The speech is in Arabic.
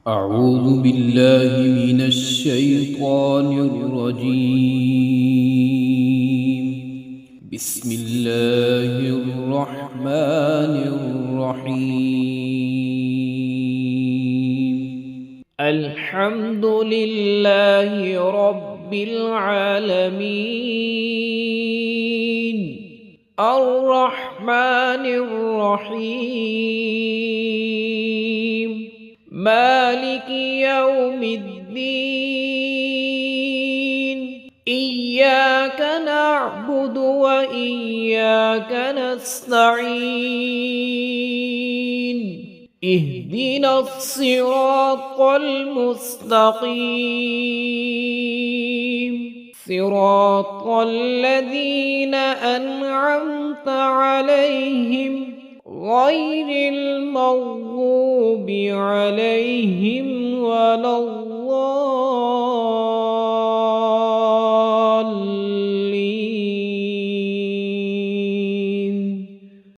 أعوذ بالله من الشيطان الرجيم. بسم الله الرحمن الرحيم. الحمد لله رب العالمين الرحمن الرحيم مالك يوم الدين إياك نعبد وإياك نستعين اهدنا الصراط المستقيم صراط الذين أنعمت عليهم غير المغضوب عليهم ولا الضالين.